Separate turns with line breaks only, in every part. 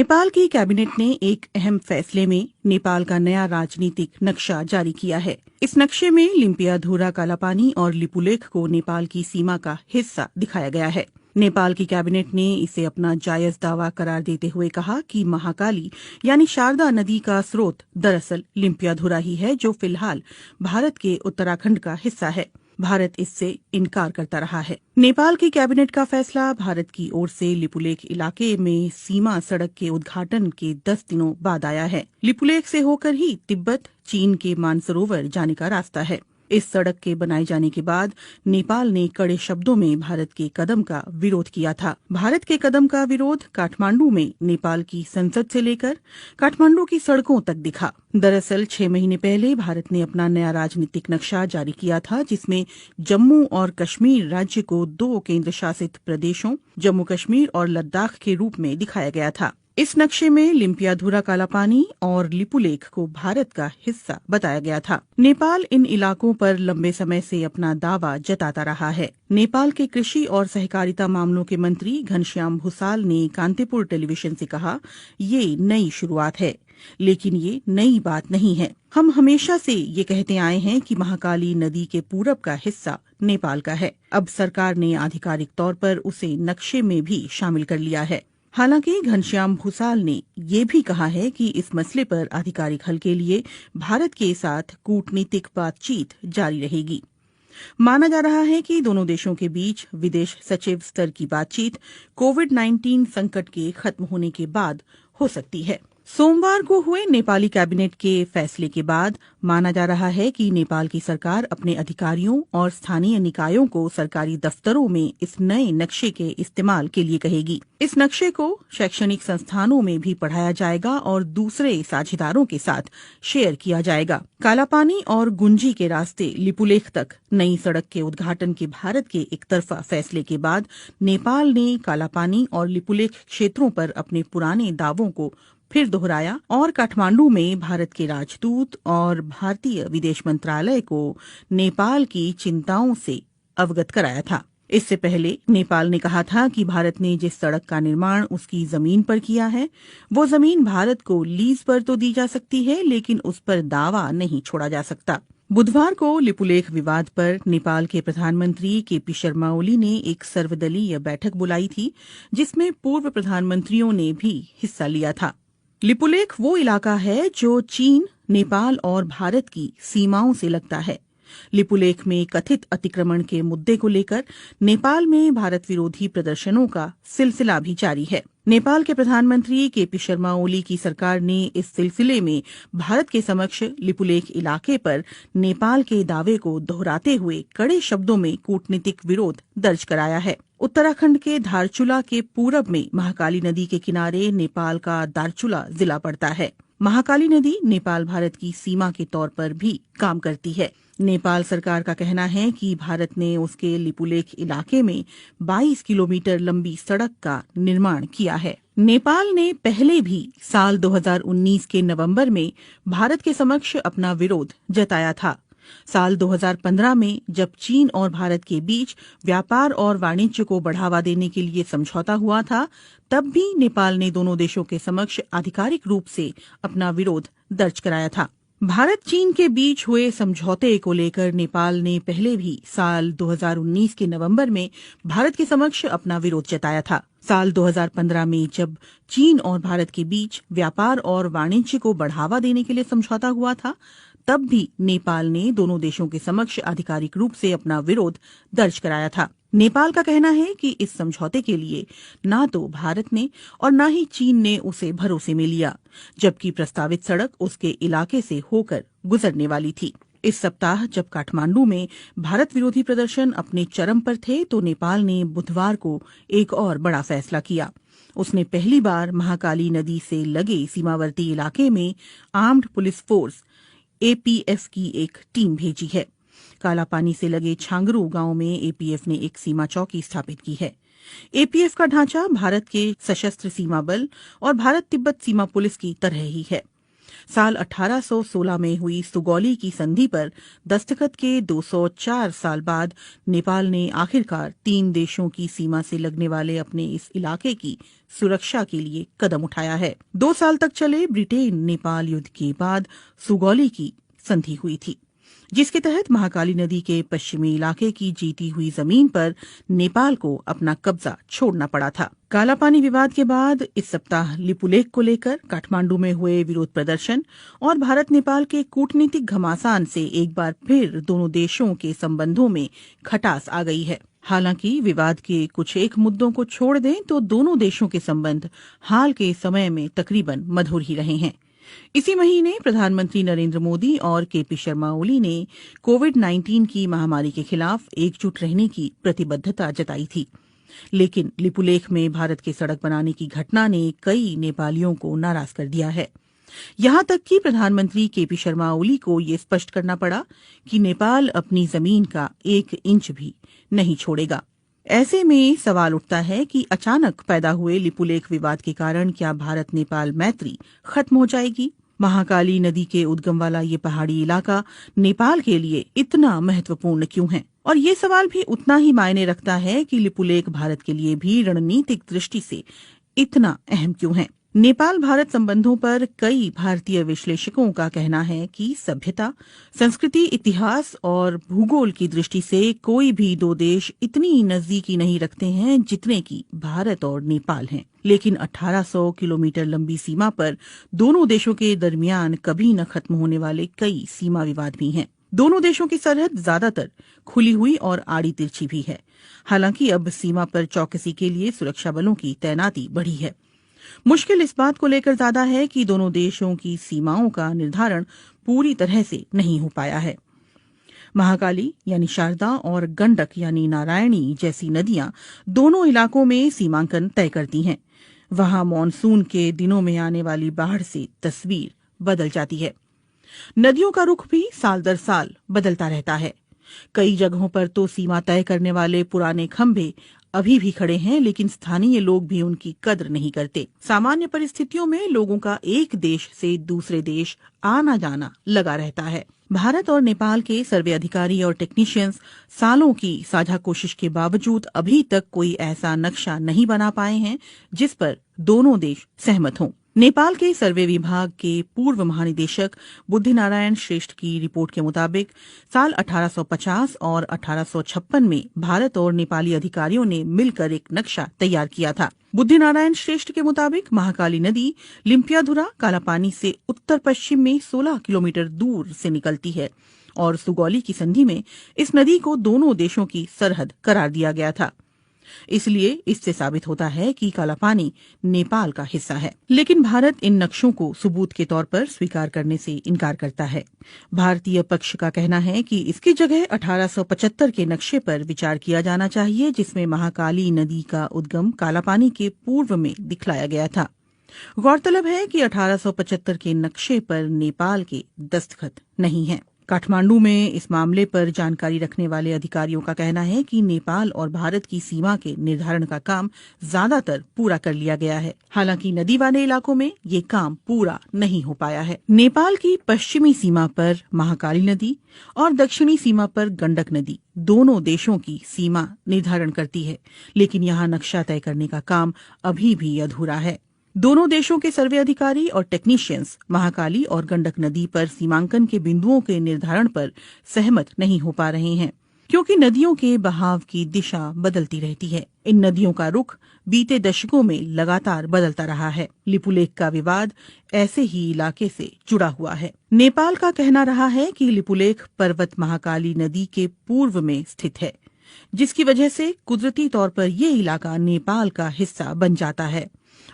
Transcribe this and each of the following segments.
नेपाल की कैबिनेट ने एक अहम फैसले में नेपाल का नया राजनीतिक नक्शा जारी किया है। इस नक्शे में लिम्पियाधुरा कालापानी और लिपुलेख को नेपाल की सीमा का हिस्सा दिखाया गया है। नेपाल की कैबिनेट ने इसे अपना जायज दावा करार देते हुए कहा कि महाकाली यानी शारदा नदी का स्रोत दरअसल लिम्पियाधुरा ही है, जो फिलहाल भारत के उत्तराखंड का हिस्सा है। भारत इससे इनकार करता रहा है। नेपाल की कैबिनेट का फैसला भारत की ओर से लिपुलेख इलाके में सीमा सड़क के उद्घाटन के 10 दिनों बाद आया है। लिपुलेख से होकर ही तिब्बत चीन के मानसरोवर जाने का रास्ता है। इस सड़क के बनाए जाने के बाद नेपाल ने कड़े शब्दों में भारत के कदम का विरोध किया था। भारत के कदम का विरोध काठमांडू में नेपाल की संसद से लेकर काठमांडू की सड़कों तक दिखा। दरअसल 6 महीने पहले भारत ने अपना नया राजनीतिक नक्शा जारी किया था, जिसमें जम्मू और कश्मीर राज्य को 2 केंद्र शासित प्रदेशों जम्मू कश्मीर और लद्दाख के रूप में दिखाया गया था। इस नक्शे में लिम्पियाधुरा कालापानी और लिपुलेख को भारत का हिस्सा बताया गया था। नेपाल इन इलाकों पर लंबे समय से अपना दावा जताता रहा है। नेपाल के कृषि और सहकारिता मामलों के मंत्री घनश्याम भूसाल ने कांतिपुर टेलीविजन से कहा, ये नई शुरुआत है, लेकिन ये नई बात नहीं है। हम हमेशा से ये कहते आए हैं कि महाकाली नदी के पूरब का हिस्सा नेपाल का है। अब सरकार ने आधिकारिक तौर पर उसे नक्शे में भी शामिल कर लिया है। हालांकि घनश्याम भूसाल ने ये भी कहा है कि इस मसले पर आधिकारिक हल के लिए भारत के साथ कूटनीतिक बातचीत जारी रहेगी। माना जा रहा है कि दोनों देशों के बीच विदेश सचिव स्तर की बातचीत कोविड-19 संकट के खत्म होने के बाद हो सकती है। सोमवार को हुए नेपाली कैबिनेट के फैसले के बाद माना जा रहा है कि नेपाल की सरकार अपने अधिकारियों और स्थानीय निकायों को सरकारी दफ्तरों में इस नए नक्शे के इस्तेमाल के लिए कहेगी। इस नक्शे को शैक्षणिक संस्थानों में भी पढ़ाया जाएगा और दूसरे साझेदारों के साथ शेयर किया जाएगा। कालापानी और गुंजी के रास्ते लिपुलेख तक नई सड़क के उद्घाटन के भारत के एक तरफा फैसले के बाद नेपाल ने कालापानी और लिपुलेख क्षेत्रों पर अपने पुराने दावों को फिर दोहराया और काठमांडू में भारत के राजदूत और भारतीय विदेश मंत्रालय को नेपाल की चिंताओं से अवगत कराया था। इससे पहले नेपाल ने कहा था कि भारत ने जिस सड़क का निर्माण उसकी जमीन पर किया है, वो जमीन भारत को लीज पर तो दी जा सकती है, लेकिन उस पर दावा नहीं छोड़ा जा सकता। बुधवार को लिपुलेख विवाद पर नेपाल के प्रधानमंत्री केपी शर्मा ओली ने एक सर्वदलीय बैठक बुलाई थी, जिसमें पूर्व प्रधानमंत्रियों ने भी हिस्सा लिया था। लिपुलेख वो इलाका है जो चीन, नेपाल और भारत की सीमाओं से लगता है। लिपुलेख में कथित अतिक्रमण के मुद्दे को लेकर नेपाल में भारत विरोधी प्रदर्शनों का सिलसिला भी जारी है। नेपाल के प्रधानमंत्री केपी शर्मा ओली की सरकार ने इस सिलसिले में भारत के समक्ष लिपुलेख इलाके पर नेपाल के दावे को दोहराते हुए कड़े शब्दों में कूटनीतिक विरोध दर्ज कराया है। उत्तराखंड के धारचूला के पूरब में महाकाली नदी के किनारे नेपाल का दारचूला जिला पड़ता है। महाकाली नदी नेपाल भारत की सीमा के तौर पर भी काम करती है। नेपाल सरकार का कहना है कि भारत ने उसके लिपुलेख इलाके में 22 किलोमीटर लंबी सड़क का निर्माण किया है। नेपाल ने पहले भी साल 2019 के नवंबर में भारत के समक्ष अपना विरोध जताया था। साल 2015 में जब चीन और भारत के बीच व्यापार और वाणिज्य को बढ़ावा देने के लिए समझौता हुआ था, तब भी नेपाल ने दोनों देशों के समक्ष आधिकारिक रूप से अपना विरोध दर्ज कराया था। भारत चीन के बीच हुए समझौते को लेकर नेपाल ने पहले भी साल 2019 के नवंबर में भारत के समक्ष अपना विरोध जताया था। साल 2015 में जब चीन और भारत के बीच व्यापार और वाणिज्य को बढ़ावा देने के लिए समझौता हुआ था, तब भी नेपाल ने दोनों देशों के समक्ष आधिकारिक रूप से अपना विरोध दर्ज कराया था। नेपाल का कहना है कि इस समझौते के लिए ना तो भारत ने और ना ही चीन ने उसे भरोसे में लिया, जबकि प्रस्तावित सड़क उसके इलाके से होकर गुजरने वाली थी। इस सप्ताह जब काठमांडू में भारत विरोधी प्रदर्शन अपने चरम पर थे, तो नेपाल ने बुधवार को एक और बड़ा फैसला किया। उसने पहली बार महाकाली नदी से लगे सीमावर्ती इलाके में आर्म्ड पुलिस फोर्स एपीएफ की एक टीम भेजी है। कालापानी से लगे छांगरू गांव में एपीएफ ने एक सीमा चौकी स्थापित की है। एपीएफ का ढांचा भारत के सशस्त्र सीमा बल और भारत तिब्बत सीमा पुलिस की तरह ही है। साल 1816 में हुई सुगौली की संधि पर दस्तखत के 204 साल बाद नेपाल ने आखिरकार 3 देशों की सीमा से लगने वाले अपने इस इलाके की सुरक्षा के लिए कदम उठाया है। 2 साल तक चले ब्रिटेन नेपाल युद्ध के बाद सुगौली की संधि हुई थी, जिसके तहत महाकाली नदी के पश्चिमी इलाके की जीती हुई जमीन पर नेपाल को अपना कब्जा छोड़ना पड़ा था। कालापानी विवाद के बाद इस सप्ताह लिपुलेख को लेकर काठमांडू में हुए विरोध प्रदर्शन और भारत नेपाल के कूटनीतिक घमासान से एक बार फिर दोनों देशों के संबंधों में खटास आ गई है। हालांकि विवाद के कुछ एक मुद्दों को छोड़ दें तो दोनों देशों के संबंध हाल के समय में तकरीबन मधुर ही रहे हैं। इसी महीने प्रधानमंत्री नरेंद्र मोदी और केपी शर्मा ओली ने कोविड-19 की महामारी के खिलाफ एकजुट रहने की प्रतिबद्धता जताई थी, लेकिन लिपुलेख में भारत के सड़क बनाने की घटना ने कई नेपालियों को नाराज कर दिया है। यहां तक कि प्रधानमंत्री केपी शर्मा ओली को ये स्पष्ट करना पड़ा कि नेपाल अपनी जमीन का 1 इंच भी नहीं छोड़ेगा। ऐसे में सवाल उठता है कि अचानक पैदा हुए लिपुलेख विवाद के कारण क्या भारत नेपाल मैत्री खत्म हो जाएगी? महाकाली नदी के उद्गम वाला ये पहाड़ी इलाका नेपाल के लिए इतना महत्वपूर्ण क्यों है? और ये सवाल भी उतना ही मायने रखता है कि लिपुलेख भारत के लिए भी रणनीतिक दृष्टि से इतना अहम क्यों है? नेपाल भारत संबंधों पर कई भारतीय विश्लेषकों का कहना है कि सभ्यता, संस्कृति, इतिहास और भूगोल की दृष्टि से कोई भी 2 देश इतनी नजदीकी नहीं रखते हैं जितने कि भारत और नेपाल हैं। लेकिन 1800 किलोमीटर लंबी सीमा पर दोनों देशों के दरमियान कभी न खत्म होने वाले कई सीमा विवाद भी हैं। दोनों देशों की सरहद ज्यादातर खुली हुई और आड़ी तिरछी भी है। हालांकि अब सीमा पर चौकसी के लिए सुरक्षा बलों की तैनाती बढ़ी है। मुश्किल इस बात को लेकर ज्यादा है कि दोनों देशों की सीमाओं का निर्धारण पूरी तरह से नहीं हो पाया है। महाकाली यानी शारदा और गंडक यानी नारायणी जैसी नदियां दोनों इलाकों में सीमांकन तय करती हैं। वहां मॉनसून के दिनों में आने वाली बाढ़ से तस्वीर बदल जाती है। नदियों का रुख भी साल दर साल बदलता रहता है। कई जगहों पर तो सीमा तय करने वाले पुराने खंभे अभी भी खड़े हैं, लेकिन स्थानीय लोग भी उनकी कद्र नहीं करते। सामान्य परिस्थितियों में लोगों का एक देश से दूसरे देश आना जाना लगा रहता है। भारत और नेपाल के सर्वे अधिकारी और टेक्नीशियंस सालों की साझा कोशिश के बावजूद अभी तक कोई ऐसा नक्शा नहीं बना पाए हैं जिस पर दोनों देश सहमत हों। नेपाल के सर्वे विभाग के पूर्व महानिदेशक बुद्धिनारायण श्रेष्ठ की रिपोर्ट के मुताबिक साल 1850 और 1856 में भारत और नेपाली अधिकारियों ने मिलकर एक नक्शा तैयार किया था। बुद्धिनारायण श्रेष्ठ के मुताबिक महाकाली नदी लिम्पियाधुरा कालापानी से उत्तर पश्चिम में 16 किलोमीटर दूर से निकलती है और सुगौली की संधि में इस नदी को दोनों देशों की सरहद करार दिया गया था। इसलिए इससे साबित होता है कि कालापानी नेपाल का हिस्सा है। लेकिन भारत इन नक्शों को सबूत के तौर पर स्वीकार करने से इनकार करता है। भारतीय पक्ष का कहना है कि इसकी जगह 1875 के नक्शे पर विचार किया जाना चाहिए, जिसमें महाकाली नदी का उद्गम कालापानी के पूर्व में दिखलाया गया था। गौरतलब है कि 1875 के नक्शे पर नेपाल के दस्तखत नहीं हैं। काठमांडू में इस मामले पर जानकारी रखने वाले अधिकारियों का कहना है कि नेपाल और भारत की सीमा के निर्धारण का काम ज्यादातर पूरा कर लिया गया है। हालांकि नदी वाले इलाकों में ये काम पूरा नहीं हो पाया है। नेपाल की पश्चिमी सीमा पर महाकाली नदी और दक्षिणी सीमा पर गंडक नदी दोनों देशों की सीमा निर्धारण करती है, लेकिन यहाँ नक्शा तय करने का काम अभी भी अधूरा है। दोनों देशों के सर्वे अधिकारी और टेक्नीशियंस महाकाली और गंडक नदी पर सीमांकन के बिंदुओं के निर्धारण पर सहमत नहीं हो पा रहे हैं, क्योंकि नदियों के बहाव की दिशा बदलती रहती है। इन नदियों का रुख बीते दशकों में लगातार बदलता रहा है। लिपुलेख का विवाद ऐसे ही इलाके से जुड़ा हुआ है। नेपाल का कहना रहा है कि लिपुलेख पर्वत महाकाली नदी के पूर्व में स्थित है, जिसकी वजह से कुदरती तौर पर ये इलाका नेपाल का हिस्सा बन जाता है,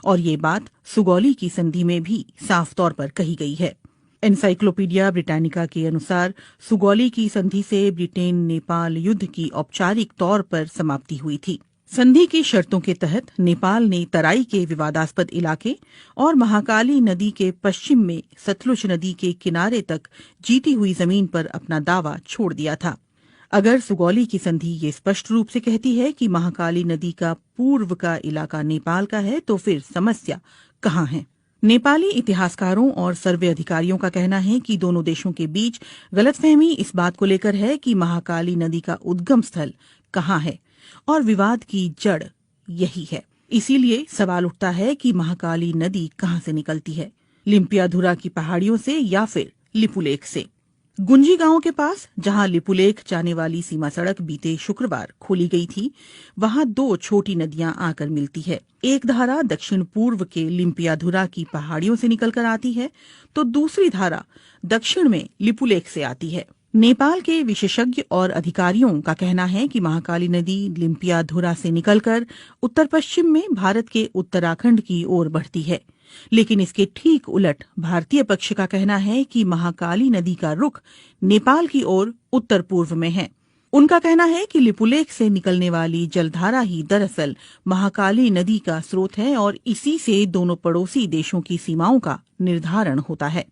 और ये बात सुगौली की संधि में भी साफ तौर पर कही गई है। एनसाइक्लोपीडिया ब्रिटानिका के अनुसार सुगौली की संधि से ब्रिटेन नेपाल युद्ध की औपचारिक तौर पर समाप्ति हुई थी। संधि की शर्तों के तहत नेपाल ने तराई के विवादास्पद इलाके और महाकाली नदी के पश्चिम में सतलुज नदी के किनारे तक जीती हुई जमीन पर अपना दावा छोड़ दिया था। अगर सुगौली की संधि ये स्पष्ट रूप से कहती है कि महाकाली नदी का पूर्व का इलाका नेपाल का है, तो फिर समस्या कहाँ है? नेपाली इतिहासकारों और सर्वे अधिकारियों का कहना है कि दोनों देशों के बीच गलतफहमी इस बात को लेकर है कि महाकाली नदी का उद्गम स्थल कहाँ है और विवाद की जड़ यही है। इसीलिए सवाल उठता है कि महाकाली नदी कहाँ से निकलती है, लिम्पियाधुरा की पहाड़ियों से या फिर लिपुलेख से। गुंजी गांव के पास जहां लिपुलेख जाने वाली सीमा सड़क बीते शुक्रवार खोली गई थी, वहां दो छोटी नदियां आकर मिलती है। एक धारा दक्षिण पूर्व के लिम्पियाधुरा की पहाड़ियों से निकलकर आती है, तो दूसरी धारा दक्षिण में लिपुलेख से आती है। नेपाल के विशेषज्ञ और अधिकारियों का कहना है कि महाकाली नदी लिम्पियाधुरा से निकलकर उत्तर पश्चिम में भारत के उत्तराखंड की ओर बढ़ती है, लेकिन इसके ठीक उलट भारतीय पक्ष का कहना है कि महाकाली नदी का रुख नेपाल की ओर उत्तर पूर्व में है। उनका कहना है कि लिपुलेख से निकलने वाली जलधारा ही दरअसल महाकाली नदी का स्रोत है और इसी से दोनों पड़ोसी देशों की सीमाओं का निर्धारण होता है।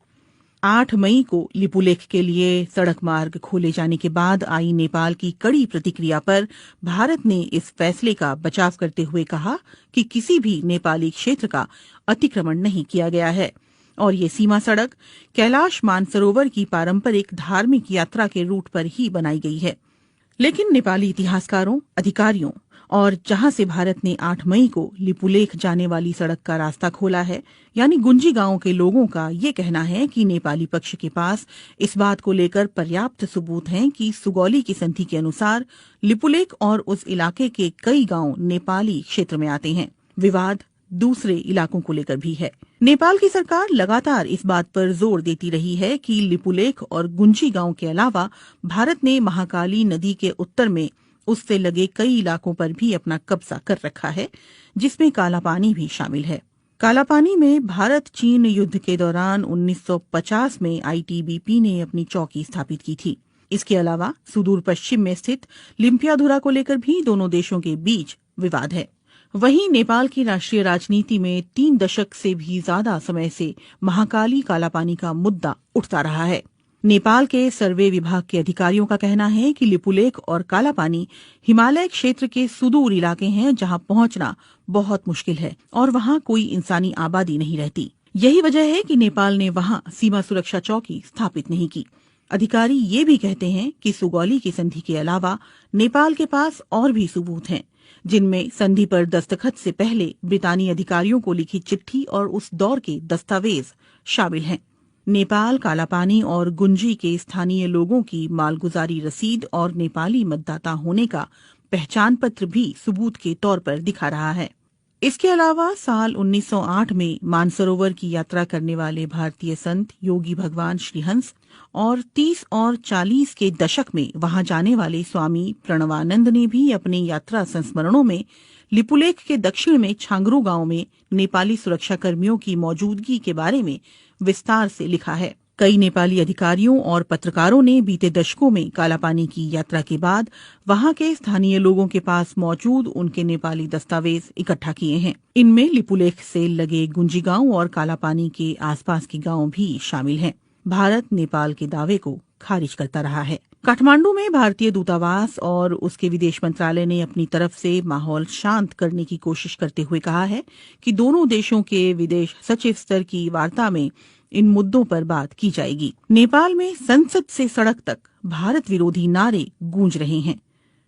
8 मई को लिपुलेख के लिए सड़क मार्ग खोले जाने के बाद आई नेपाल की कड़ी प्रतिक्रिया पर भारत ने इस फैसले का बचाव करते हुए कहा कि किसी भी नेपाली क्षेत्र का अतिक्रमण नहीं किया गया है और ये सीमा सड़क कैलाश मानसरोवर की पारंपरिक धार्मिक यात्रा के रूट पर ही बनाई गई है। लेकिन नेपाली इतिहासकारों, अधिकारियों और जहां से भारत ने 8 मई को लिपुलेख जाने वाली सड़क का रास्ता खोला है, यानी गुंजी गांव के लोगों का ये कहना है कि नेपाली पक्ष के पास इस बात को लेकर पर्याप्त सबूत हैं कि सुगौली की संधि के अनुसार लिपुलेख और उस इलाके के कई गांव नेपाली क्षेत्र में आते हैं। विवाद दूसरे इलाकों को लेकर भी है। नेपाल की सरकार लगातार इस बात पर जोर देती रही है कि लिपुलेख और गुंजी गांव के अलावा भारत ने महाकाली नदी के उत्तर में उससे लगे कई इलाकों पर भी अपना कब्जा कर रखा है, जिसमें कालापानी भी शामिल है। कालापानी में भारत चीन युद्ध के दौरान 1950 में आईटीबीपी ने अपनी चौकी स्थापित की थी। इसके अलावा सुदूर पश्चिम में स्थित लिम्पियाधुरा को लेकर भी दोनों देशों के बीच विवाद है। वहीं नेपाल की राष्ट्रीय राजनीति में 3 दशक से भी ज्यादा समय से महाकाली कालापानी का मुद्दा उठता रहा है। नेपाल के सर्वे विभाग के अधिकारियों का कहना है कि लिपुलेख और कालापानी हिमालय क्षेत्र के सुदूर इलाके हैं जहां पहुंचना बहुत मुश्किल है और वहां कोई इंसानी आबादी नहीं रहती। यही वजह है कि नेपाल ने वहां सीमा सुरक्षा चौकी स्थापित नहीं की। अधिकारी ये भी कहते हैं कि सुगौली की संधि के अलावा नेपाल के पास और भी सबूत हैं, जिनमें संधि पर दस्तखत से पहले ब्रितानी अधिकारियों को लिखी चिट्ठी और उस दौर के दस्तावेज शामिल हैं। नेपाल कालापानी और गुंजी के स्थानीय लोगों की मालगुजारी रसीद और नेपाली मतदाता होने का पहचान पत्र भी सबूत के तौर पर दिखा रहा है। इसके अलावा साल 1908 में मानसरोवर की यात्रा करने वाले भारतीय संत योगी भगवान श्रीहंस और 30 और 40 के दशक में वहां जाने वाले स्वामी प्रणवानंद ने भी अपने यात्रा संस्मरणों में लिपुलेख के दक्षिण में छांगरू गांव में नेपाली सुरक्षा कर्मियों की मौजूदगी के बारे में विस्तार से लिखा है। कई नेपाली अधिकारियों और पत्रकारों ने बीते दशकों में कालापानी की यात्रा के बाद वहां के स्थानीय लोगों के पास मौजूद उनके नेपाली दस्तावेज इकट्ठा किए हैं। इनमें लिपुलेख से लगे गुंजी गांव और कालापानी के आसपास के गांव भी शामिल हैं। भारत नेपाल के दावे को खारिज करता रहा है। काठमांडू में भारतीय दूतावास और उसके विदेश मंत्रालय ने अपनी तरफ से माहौल शांत करने की कोशिश करते हुए कहा है कि दोनों देशों के विदेश सचिव स्तर की वार्ता में इन मुद्दों पर बात की जाएगी। नेपाल में संसद से सड़क तक भारत विरोधी नारे गूंज रहे हैं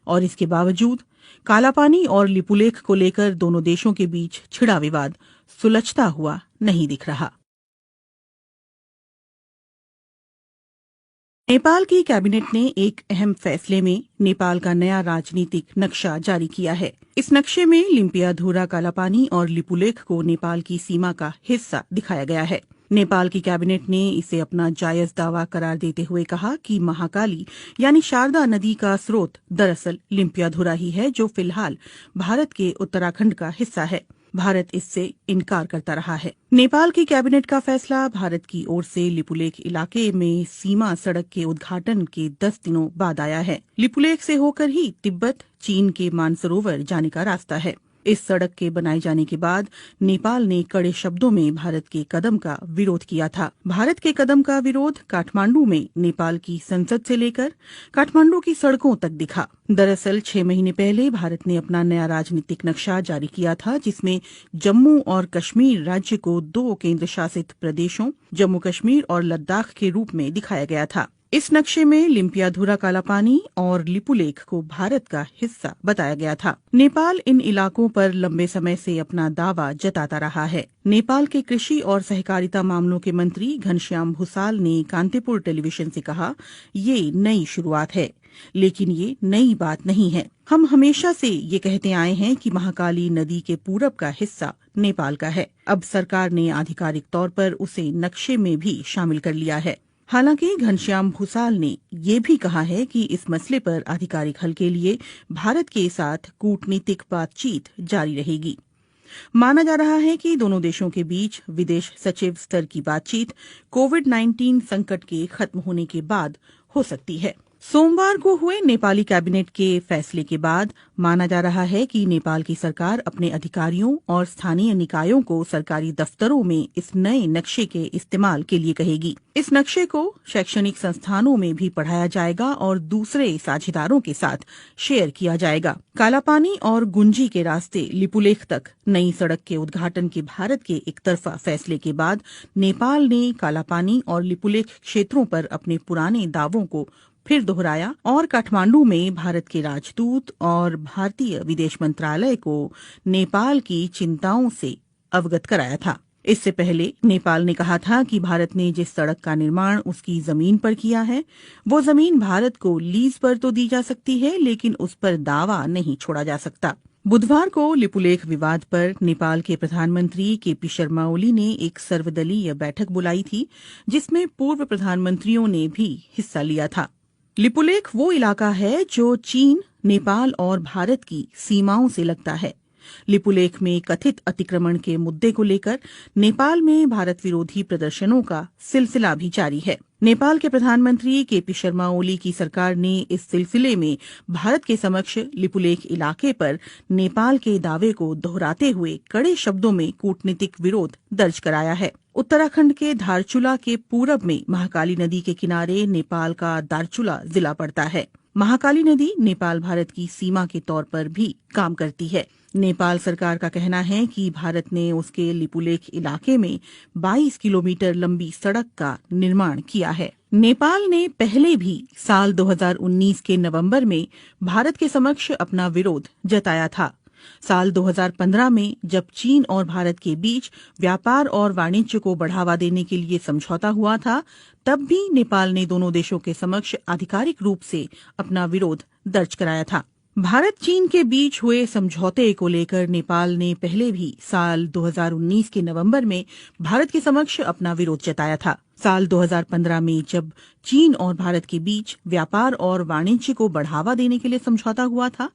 और इसके बावजूद कालापानी और लिपुलेख को लेकर दोनों देशों के बीच छिड़ा विवाद सुलझता हुआ नहीं दिख रहा। नेपाल की कैबिनेट ने एक अहम फैसले में नेपाल का नया राजनीतिक नक्शा जारी किया है। इस नक्शे में लिम्पियाधुरा, कालापानी और लिपुलेख को नेपाल की सीमा का हिस्सा दिखाया गया है। नेपाल की कैबिनेट ने इसे अपना जायज दावा करार देते हुए कहा कि महाकाली यानी शारदा नदी का स्रोत दरअसल लिम्पियाधुरा ही है, जो फिलहाल भारत के उत्तराखंड का हिस्सा है। भारत इससे इनकार करता रहा है। नेपाल की कैबिनेट का फैसला भारत की ओर से लिपुलेख इलाके में सीमा सड़क के उद्घाटन के 10 दिनों बाद आया है। लिपुलेख से होकर ही तिब्बत, चीन के मानसरोवर जाने का रास्ता है। इस सड़क के बनाए जाने के बाद नेपाल ने कड़े शब्दों में भारत के कदम का विरोध किया था। भारत के कदम का विरोध काठमांडू में नेपाल की संसद से लेकर काठमांडू की सड़कों तक दिखा। दरअसल 6 महीने पहले भारत ने अपना नया राजनीतिक नक्शा जारी किया था, जिसमें जम्मू और कश्मीर राज्य को 2 केंद्र शासित प्रदेशों जम्मू कश्मीर और लद्दाख के रूप में दिखाया गया था। इस नक्शे में लिम्पियाधुरा कालापानी और लिपुलेख को भारत का हिस्सा बताया गया था। नेपाल इन इलाकों पर लंबे समय से अपना दावा जताता रहा है। नेपाल के कृषि और सहकारिता मामलों के मंत्री घनश्याम भूसाल ने कांतिपुर टेलीविजन से कहा, ये नई शुरुआत है, लेकिन ये नई बात नहीं है। हम हमेशा से ये कहते आए हैं कि महाकाली नदी के पूरब का हिस्सा नेपाल का है। अब सरकार ने आधिकारिक तौर पर उसे नक्शे में भी शामिल कर लिया है। हालांकि घनश्याम भूसाल ने ये भी कहा है कि इस मसले पर आधिकारिक हल के लिए भारत के साथ कूटनीतिक बातचीत जारी रहेगी। माना जा रहा है कि दोनों देशों के बीच विदेश सचिव स्तर की बातचीत कोविड-19 संकट के खत्म होने के बाद हो सकती है। सोमवार को हुए नेपाली कैबिनेट के फैसले के बाद माना जा रहा है कि नेपाल की सरकार अपने अधिकारियों और स्थानीय निकायों को सरकारी दफ्तरों में इस नए नक्शे के इस्तेमाल के लिए कहेगी। इस नक्शे को शैक्षणिक संस्थानों में भी पढ़ाया जाएगा और दूसरे साझेदारों के साथ शेयर किया जाएगा। कालापानी और गुंजी के रास्ते लिपुलेख तक नई सड़क के उद्घाटन के भारत के एक तरफा फैसले के बाद नेपाल ने कालापानी और लिपुलेख क्षेत्रों पर अपने पुराने दावों को फिर दोहराया और काठमांडू में भारत के राजदूत और भारतीय विदेश मंत्रालय को नेपाल की चिंताओं से अवगत कराया था। इससे पहले नेपाल ने कहा था कि भारत ने जिस सड़क का निर्माण उसकी जमीन पर किया है, वो जमीन भारत को लीज पर तो दी जा सकती है, लेकिन उस पर दावा नहीं छोड़ा जा सकता। बुधवार को लिपुलेख विवाद पर नेपाल के प्रधानमंत्री केपी शर्मा ओली ने एक सर्वदलीय बैठक बुलाई थी, जिसमें पूर्व प्रधानमंत्रियों ने भी हिस्सा लिया था। लिपुलेख वो इलाका है जो चीन, नेपाल और भारत की सीमाओं से लगता है। लिपुलेख में कथित अतिक्रमण के मुद्दे को लेकर नेपाल में भारत विरोधी प्रदर्शनों का सिलसिला भी जारी है। नेपाल के प्रधानमंत्री केपी शर्मा ओली की सरकार ने इस सिलसिले में भारत के समक्ष लिपुलेख इलाके पर नेपाल के दावे को दोहराते हुए कड़े शब्दों में कूटनीतिक विरोध दर्ज कराया है। उत्तराखंड के धारचूला के पूरब में महाकाली नदी के किनारे नेपाल का दारचूला जिला पड़ता है। महाकाली नदी नेपाल भारत की सीमा के तौर पर भी काम करती है। नेपाल सरकार का कहना है कि भारत ने उसके लिपुलेख इलाके में 22 किलोमीटर लंबी सड़क का निर्माण किया है। नेपाल ने पहले भी साल 2019 के नवंबर में भारत के समक्ष अपना विरोध जताया था। साल 2015 में जब चीन और भारत के बीच व्यापार और वाणिज्य को बढ़ावा देने के लिए समझौता हुआ था, तब भी नेपाल ने दोनों देशों के समक्ष आधिकारिक रूप से अपना विरोध दर्ज कराया था। भारत चीन के बीच हुए समझौते को लेकर नेपाल ने पहले भी साल 2019 के नवंबर में भारत के समक्ष अपना विरोध जताया था। साल 2015 में जब चीन और भारत के बीच व्यापार और वाणिज्य को बढ़ावा देने के लिए समझौता हुआ था,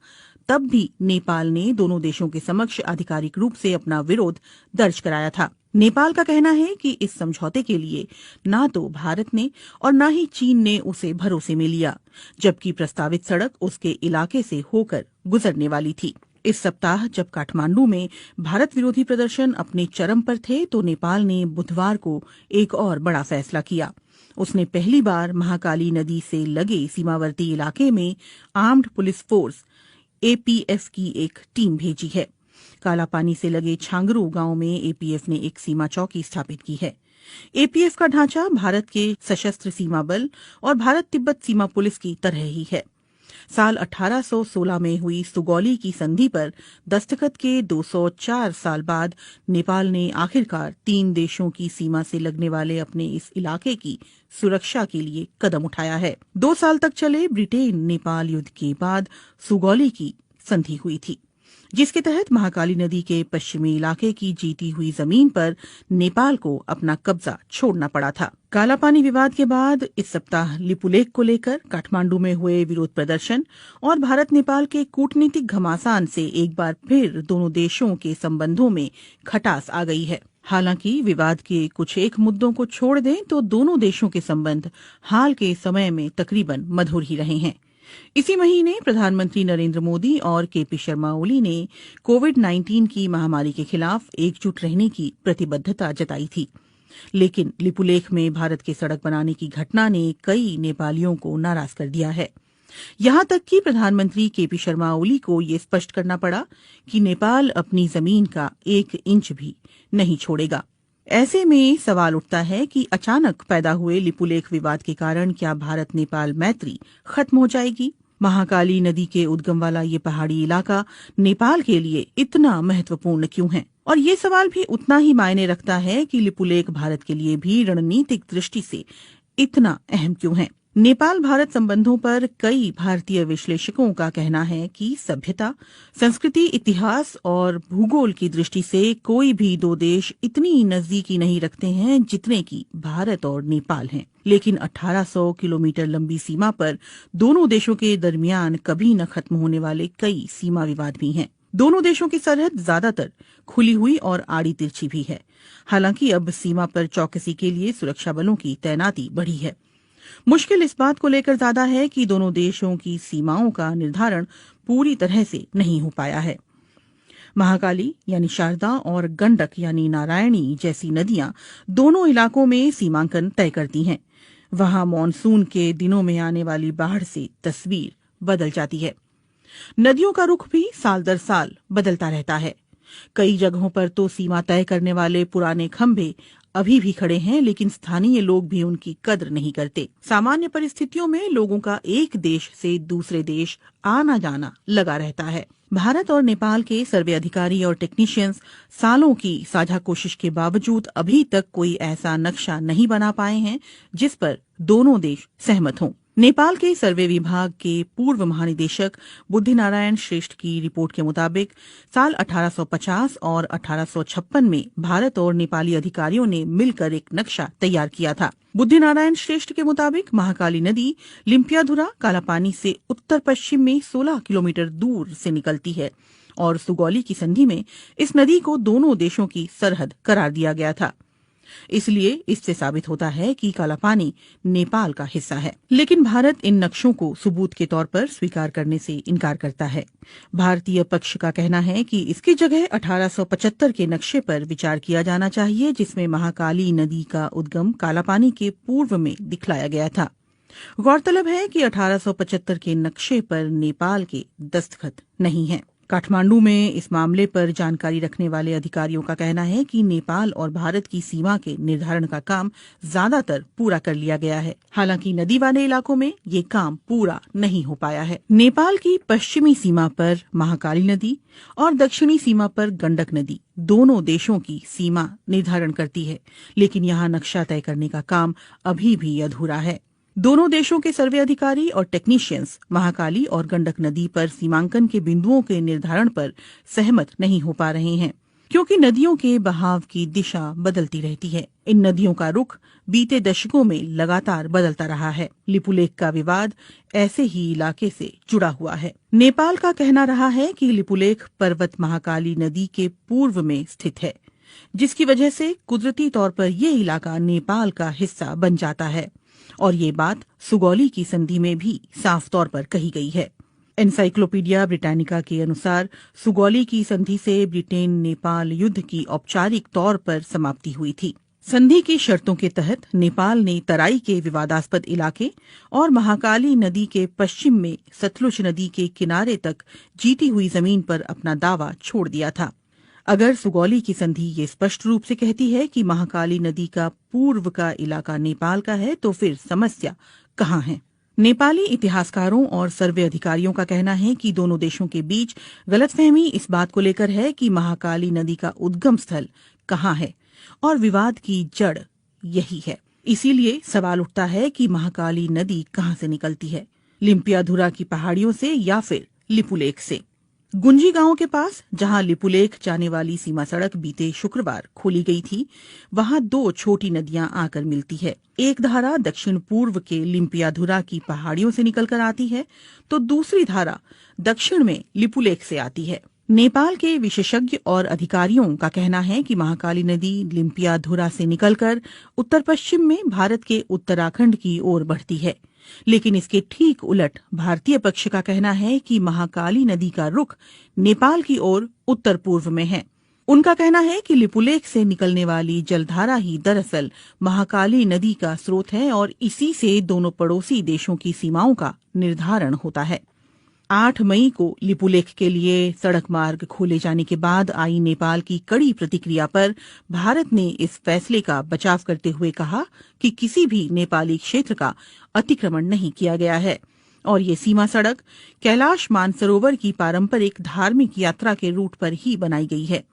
तब भी नेपाल ने दोनों देशों के समक्ष आधिकारिक रूप से अपना विरोध दर्ज कराया था। नेपाल का कहना है कि इस समझौते के लिए ना तो भारत ने और ना ही चीन ने उसे भरोसे में लिया, जबकि प्रस्तावित सड़क उसके इलाके से होकर गुजरने वाली थी। इस सप्ताह जब काठमांडू में भारत विरोधी प्रदर्शन अपने चरम पर थे, तो नेपाल ने बुधवार को एक और बड़ा फैसला किया। उसने पहली बार महाकाली नदी से लगे सीमावर्ती इलाके में आर्म्ड पुलिस फोर्स एपीएफ की एक टीम भेजी है। कालापानी से लगे छांगरू गांव में एपीएफ ने एक सीमा चौकी स्थापित की है। एपीएफ का ढांचा भारत के सशस्त्र सीमा बल और भारत तिब्बत सीमा पुलिस की तरह ही है। साल 1816 में हुई सुगौली की संधि पर दस्तखत के 204 साल बाद नेपाल ने आखिरकार 3 देशों की सीमा से लगने वाले अपने इस इलाके की सुरक्षा के लिए कदम उठाया है। 2 साल तक चले ब्रिटेन नेपाल युद्ध के बाद सुगौली की संधि हुई थी, जिसके तहत महाकाली नदी के पश्चिमी इलाके की जीती हुई जमीन पर नेपाल को अपना कब्जा छोड़ना पड़ा था। कालापानी विवाद के बाद इस सप्ताह लिपुलेख को लेकर काठमांडू में हुए विरोध प्रदर्शन और भारत नेपाल के कूटनीतिक घमासान से एक बार फिर दोनों देशों के संबंधों में खटास आ गई है। हालांकि विवाद के कुछ एक मुद्दों को छोड़ दें तो दोनों देशों के संबंध हाल के समय में तकरीबन मधुर ही रहे हैं। इसी महीने प्रधानमंत्री नरेंद्र मोदी और केपी शर्मा ओली ने कोविड-19 की महामारी के खिलाफ एकजुट रहने की प्रतिबद्धता जताई थी। लेकिन लिपुलेख में भारत के सड़क बनाने की घटना ने कई नेपालियों को नाराज कर दिया है। यहां तक कि प्रधानमंत्री केपी शर्मा ओली को ये स्पष्ट करना पड़ा कि नेपाल अपनी जमीन का 1 इंच भी नहीं छोड़ेगा। ऐसे में सवाल उठता है कि अचानक पैदा हुए लिपुलेख विवाद के कारण क्या भारत नेपाल मैत्री खत्म हो जाएगी? महाकाली नदी के उद्गम वाला ये पहाड़ी इलाका नेपाल के लिए इतना महत्वपूर्ण क्यों है? और ये सवाल भी उतना ही मायने रखता है कि लिपुलेख भारत के लिए भी रणनीतिक दृष्टि से इतना अहम क्यों है? नेपाल भारत संबंधों पर कई भारतीय विश्लेषकों का कहना है कि सभ्यता, संस्कृति, इतिहास और भूगोल की दृष्टि से कोई भी दो देश इतनी नजदीकी नहीं रखते हैं जितने कि भारत और नेपाल हैं। लेकिन 1800 किलोमीटर लंबी सीमा पर दोनों देशों के दरमियान कभी न खत्म होने वाले कई सीमा विवाद भी हैं। दोनों देशों की सरहद ज्यादातर खुली हुई और आड़ी तिरछी भी है। हालांकि अब सीमा पर चौकसी के लिए सुरक्षा बलों की तैनाती बढ़ी है। मुश्किल इस बात को लेकर ज्यादा है कि दोनों देशों की सीमाओं का निर्धारण पूरी तरह से नहीं हो पाया है। महाकाली यानी शारदा और गंडक यानी नारायणी जैसी नदियां दोनों इलाकों में सीमांकन तय करती हैं। वहां मॉनसून के दिनों में आने वाली बाढ़ से तस्वीर बदल जाती है। नदियों का रुख भी साल दर साल बदलता रहता है। कई जगहों पर तो सीमा तय करने वाले पुराने खंभे अभी भी खड़े हैं, लेकिन स्थानीय लोग भी उनकी कद्र नहीं करते। सामान्य परिस्थितियों में लोगों का एक देश से दूसरे देश आना जाना लगा रहता है। भारत और नेपाल के सर्वे अधिकारी और टेक्नीशियंस सालों की साझा कोशिश के बावजूद अभी तक कोई ऐसा नक्शा नहीं बना पाए हैं जिस पर दोनों देश सहमत हों। नेपाल के सर्वे विभाग के पूर्व महानिदेशक बुद्धिनारायण श्रेष्ठ की रिपोर्ट के मुताबिक साल 1850 और 1856 में भारत और नेपाली अधिकारियों ने मिलकर एक नक्शा तैयार किया था। बुद्धिनारायण श्रेष्ठ के मुताबिक महाकाली नदी लिम्पियाधुरा कालापानी से उत्तर पश्चिम में 16 किलोमीटर दूर से निकलती है और सुगौली की संधि में इस नदी को दोनों देशों की सरहद करार दिया गया था। इसलिए इससे साबित होता है कि कालापानी नेपाल का हिस्सा है। लेकिन भारत इन नक्शों को सबूत के तौर पर स्वीकार करने से इनकार करता है। भारतीय पक्ष का कहना है कि इसकी जगह 1875 के नक्शे पर विचार किया जाना चाहिए, जिसमें महाकाली नदी का उद्गम कालापानी के पूर्व में दिखलाया गया था। गौरतलब है कि 1875 के नक्शे पर नेपाल के दस्तखत नहीं हैं। काठमांडू में इस मामले पर जानकारी रखने वाले अधिकारियों का कहना है कि नेपाल और भारत की सीमा के निर्धारण का काम ज्यादातर पूरा कर लिया गया है। हालांकि नदी वाले इलाकों में ये काम पूरा नहीं हो पाया है। नेपाल की पश्चिमी सीमा पर महाकाली नदी और दक्षिणी सीमा पर गंडक नदी दोनों देशों की सीमा निर्धारण करती है, लेकिन यहाँ नक्शा तय करने का काम अभी भी अधूरा है। दोनों देशों के सर्वे अधिकारी और टेक्नीशियंस महाकाली और गंडक नदी पर सीमांकन के बिंदुओं के निर्धारण पर सहमत नहीं हो पा रहे हैं, क्योंकि नदियों के बहाव की दिशा बदलती रहती है। इन नदियों का रुख बीते दशकों में लगातार बदलता रहा है। लिपुलेख का विवाद ऐसे ही इलाके से जुड़ा हुआ है। नेपाल का कहना रहा है कि लिपुलेख पर्वत महाकाली नदी के पूर्व में स्थित है, जिसकी वजह से कुदरती तौर पर ये इलाका नेपाल का हिस्सा बन जाता है। और ये बात सुगौली की संधि में भी साफ तौर पर कही गई है। एनसाइक्लोपीडिया ब्रिटानिका के अनुसार सुगौली की संधि से ब्रिटेन नेपाल युद्ध की औपचारिक तौर पर समाप्ति हुई थी। संधि की शर्तों के तहत नेपाल ने तराई के विवादास्पद इलाके और महाकाली नदी के पश्चिम में सतलुज नदी के किनारे तक जीती हुई जमीन पर अपना दावा छोड़ दिया था। अगर सुगौली की संधि ये स्पष्ट रूप से कहती है कि महाकाली नदी का पूर्व का इलाका नेपाल का है, तो फिर समस्या कहाँ है? नेपाली इतिहासकारों और सर्वे अधिकारियों का कहना है कि दोनों देशों के बीच गलतफहमी इस बात को लेकर है कि महाकाली नदी का उद्गम स्थल कहाँ है, और विवाद की जड़ यही है। इसीलिए सवाल उठता है कि महाकाली नदी कहाँ से निकलती है, लिम्पियाधुरा की पहाड़ियों से या फिर लिपुलेख से? गुंजी गांव के पास जहां लिपुलेख जाने वाली सीमा सड़क बीते शुक्रवार खोली गई थी, वहां दो छोटी नदियां आकर मिलती है। एक धारा दक्षिण पूर्व के लिम्पियाधुरा की पहाड़ियों से निकलकर आती है, तो दूसरी धारा दक्षिण में लिपुलेख से आती है। नेपाल के विशेषज्ञ और अधिकारियों का कहना है कि महाकाली नदी लिम्पियाधुरा से निकलकर उत्तर पश्चिम में भारत के उत्तराखंड की ओर बढ़ती है। लेकिन इसके ठीक उलट भारतीय पक्ष का कहना है कि महाकाली नदी का रुख नेपाल की ओर उत्तर पूर्व में है। उनका कहना है कि लिपुलेख से निकलने वाली जलधारा ही दरअसल महाकाली नदी का स्रोत है और इसी से दोनों पड़ोसी देशों की सीमाओं का निर्धारण होता है। 8 मई को लिपुलेख के लिए सड़क मार्ग खोले जाने के बाद आई नेपाल की कड़ी प्रतिक्रिया पर भारत ने इस फैसले का बचाव करते हुए कहा कि किसी भी नेपाली क्षेत्र का अतिक्रमण नहीं किया गया है और ये सीमा सड़क कैलाश मानसरोवर की पारंपरिक धार्मिक यात्रा के रूट पर ही बनाई गई है।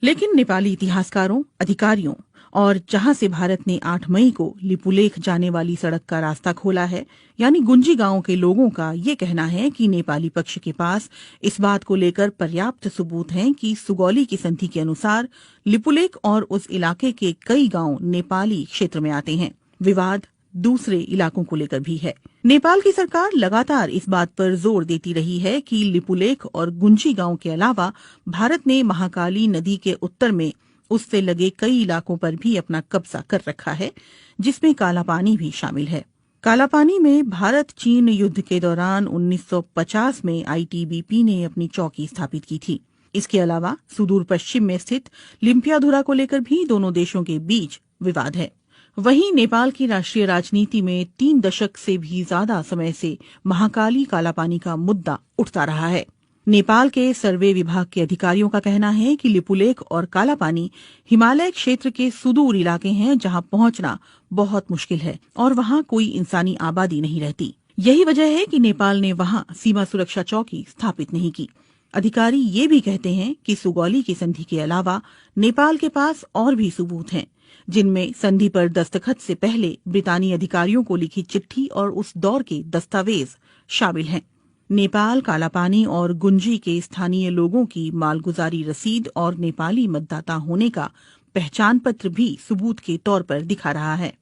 लेकिन नेपाली इतिहासकारों, अधिकारियों और जहां से भारत ने 8 मई को लिपुलेख जाने वाली सड़क का रास्ता खोला है, यानी गुंजी गांव के लोगों का ये कहना है कि नेपाली पक्ष के पास इस बात को लेकर पर्याप्त सबूत हैं कि सुगौली की संधि के अनुसार लिपुलेख और उस इलाके के कई गांव नेपाली क्षेत्र में आते हैं। विवाद दूसरे इलाकों को लेकर भी है। नेपाल की सरकार लगातार इस बात पर जोर देती रही है कि लिपुलेख और गुंजी गांव के अलावा भारत ने महाकाली नदी के उत्तर में उससे लगे कई इलाकों पर भी अपना कब्जा कर रखा है, जिसमें कालापानी भी शामिल है। कालापानी में भारत चीन युद्ध के दौरान 1950 में आईटीबीपी ने अपनी चौकी स्थापित की थी। इसके अलावा सुदूर पश्चिम में स्थित लिम्पियाधुरा को लेकर भी दोनों देशों के बीच विवाद है। वहीं नेपाल की राष्ट्रीय राजनीति में 3 दशक से भी ज्यादा समय से महाकाली कालापानी का मुद्दा उठता रहा है। नेपाल के सर्वे विभाग के अधिकारियों का कहना है कि लिपुलेख और कालापानी हिमालय क्षेत्र के सुदूर इलाके हैं जहां पहुंचना बहुत मुश्किल है और वहां कोई इंसानी आबादी नहीं रहती। यही वजह है कि नेपाल ने वहां सीमा सुरक्षा चौकी स्थापित नहीं की। अधिकारी ये भी कहते हैं कि सुगौली की संधि के अलावा नेपाल के पास और भी सबूत हैं, जिनमें संधि पर दस्तखत से पहले ब्रितानी अधिकारियों को लिखी चिट्ठी और उस दौर के दस्तावेज शामिल हैं। नेपाल कालापानी और गुंजी के स्थानीय लोगों की मालगुजारी रसीद और नेपाली मतदाता होने का पहचान पत्र भी सबूत के तौर पर दिखा रहा है।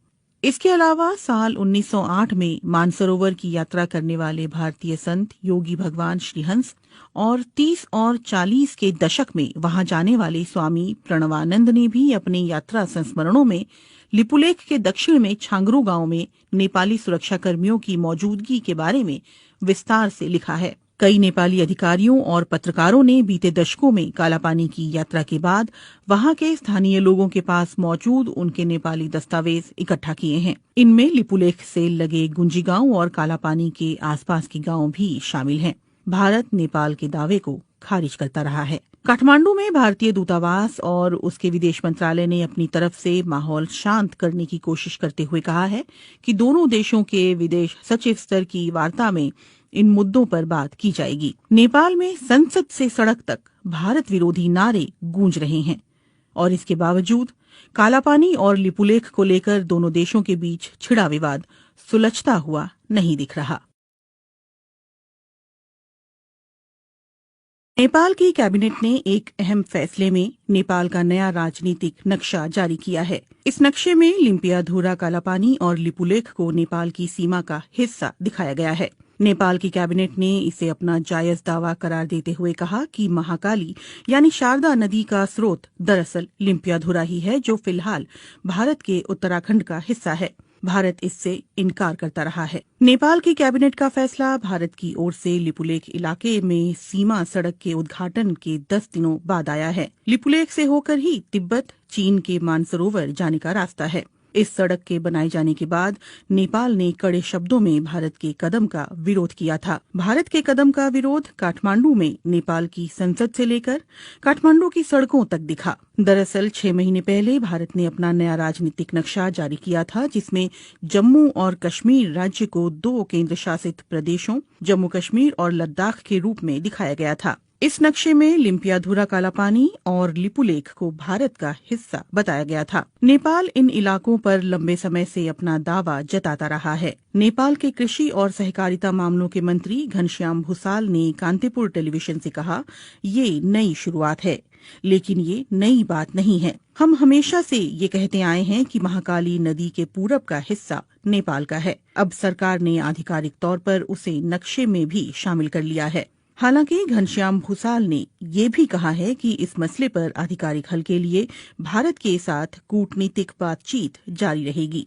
इसके अलावा साल 1908 में मानसरोवर की यात्रा करने वाले भारतीय संत योगी भगवान श्रीहंस और 30 और 40 के दशक में वहां जाने वाले स्वामी प्रणवानंद ने भी अपने यात्रा संस्मरणों में लिपुलेख के दक्षिण में छांगरू गांव में नेपाली सुरक्षा कर्मियों की मौजूदगी के बारे में विस्तार से लिखा है। कई नेपाली अधिकारियों और पत्रकारों ने बीते दशकों में कालापानी की यात्रा के बाद वहां के स्थानीय लोगों के पास मौजूद उनके नेपाली दस्तावेज इकट्ठा किए हैं। इनमें लिपुलेख से लगे गुंजी गांव और कालापानी के आसपास के गांव भी शामिल हैं। भारत नेपाल के दावे को खारिज करता रहा है। काठमांडू में भारतीय दूतावास और उसके विदेश मंत्रालय ने अपनी तरफ से माहौल शांत करने की कोशिश करते हुए कहा है कि दोनों देशों के विदेश सचिव स्तर की वार्ता में इन मुद्दों पर बात की जाएगी। नेपाल में संसद से सड़क तक भारत विरोधी नारे गूंज रहे हैं और इसके बावजूद कालापानी और लिपुलेख को लेकर दोनों देशों के बीच छिड़ा विवाद सुलझता हुआ नहीं दिख रहा। नेपाल की कैबिनेट ने एक अहम फैसले में नेपाल का नया राजनीतिक नक्शा जारी किया है। इस नक्शे में लिम्पियाधुरा कालापानी और लिपुलेख को नेपाल की सीमा का हिस्सा दिखाया गया है। नेपाल की कैबिनेट ने इसे अपना जायज दावा करार देते हुए कहा कि महाकाली यानी शारदा नदी का स्रोत दरअसल लिम्पियाधुरा ही है, जो फिलहाल भारत के उत्तराखंड का हिस्सा है। भारत इससे इनकार करता रहा है। नेपाल की कैबिनेट का फैसला भारत की ओर से लिपुलेख इलाके में सीमा सड़क के उद्घाटन के 10 दिनों बाद आया है। लिपुलेख से होकर ही तिब्बत, चीन के मानसरोवर जाने का रास्ता है। इस सड़क के बनाए जाने के बाद नेपाल ने कड़े शब्दों में भारत के कदम का विरोध किया था। भारत के कदम का विरोध काठमांडू में नेपाल की संसद से लेकर काठमांडू की सड़कों तक दिखा। दरअसल 6 महीने पहले भारत ने अपना नया राजनीतिक नक्शा जारी किया था, जिसमें जम्मू और कश्मीर राज्य को 2 केंद्र शासित प्रदेशों जम्मू कश्मीर और लद्दाख के रूप में दिखाया गया था। इस नक्शे में लिम्पियाधुरा कालापानी और लिपुलेख को भारत का हिस्सा बताया गया था। नेपाल इन इलाकों पर लंबे समय से अपना दावा जताता रहा है। नेपाल के कृषि और सहकारिता मामलों के मंत्री घनश्याम भूसाल ने कांतिपुर टेलीविजन से कहा, ये नई शुरुआत है, लेकिन ये नई बात नहीं है। हम हमेशा से ये कहते आए हैं कि महाकाली नदी के पूरब का हिस्सा नेपाल का है। अब सरकार ने आधिकारिक तौर पर उसे नक्शे में भी शामिल कर लिया है। हालांकि घनश्याम भूसाल ने ये भी कहा है कि इस मसले पर आधिकारिक हल के लिए भारत के साथ कूटनीतिक बातचीत जारी रहेगी।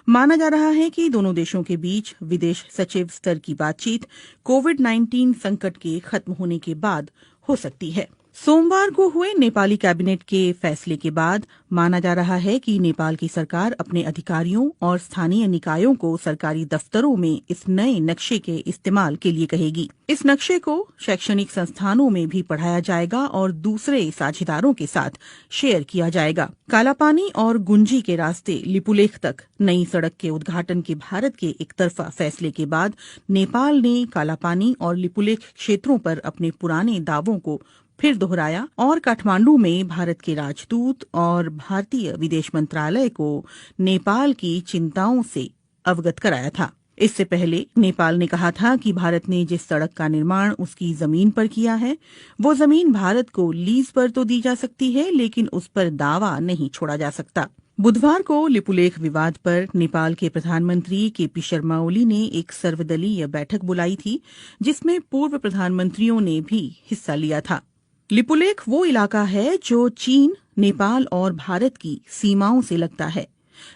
माना जा रहा है कि दोनों देशों के बीच विदेश सचिव स्तर की बातचीत कोविड-19 संकट के खत्म होने के बाद हो सकती है। सोमवार को हुए नेपाली कैबिनेट के फैसले के बाद माना जा रहा है कि नेपाल की सरकार अपने अधिकारियों और स्थानीय निकायों को सरकारी दफ्तरों में इस नए नक्शे के इस्तेमाल के लिए कहेगी। इस नक्शे को शैक्षणिक संस्थानों में भी पढ़ाया जाएगा और दूसरे साझेदारों के साथ शेयर किया जाएगा। कालापानी और गुंजी के रास्ते लिपुलेख तक नई सड़क के उद्घाटन के भारत के एक तरफा फैसले के बाद नेपाल ने कालापानी और लिपुलेख क्षेत्रों पर अपने पुराने दावों को फिर दोहराया और काठमांडू में भारत के राजदूत और भारतीय विदेश मंत्रालय को नेपाल की चिंताओं से अवगत कराया था। इससे पहले नेपाल ने कहा था कि भारत ने जिस सड़क का निर्माण उसकी जमीन पर किया है, वो जमीन भारत को लीज पर तो दी जा सकती है, लेकिन उस पर दावा नहीं छोड़ा जा सकता। बुधवार को लिपुलेख विवाद पर नेपाल के प्रधानमंत्री केपी शर्मा ओली ने एक सर्वदलीय बैठक बुलाई थी, जिसमें पूर्व प्रधानमंत्रियों ने भी हिस्सा लिया था। लिपुलेख वो इलाका है जो चीन, नेपाल और भारत की सीमाओं से लगता है।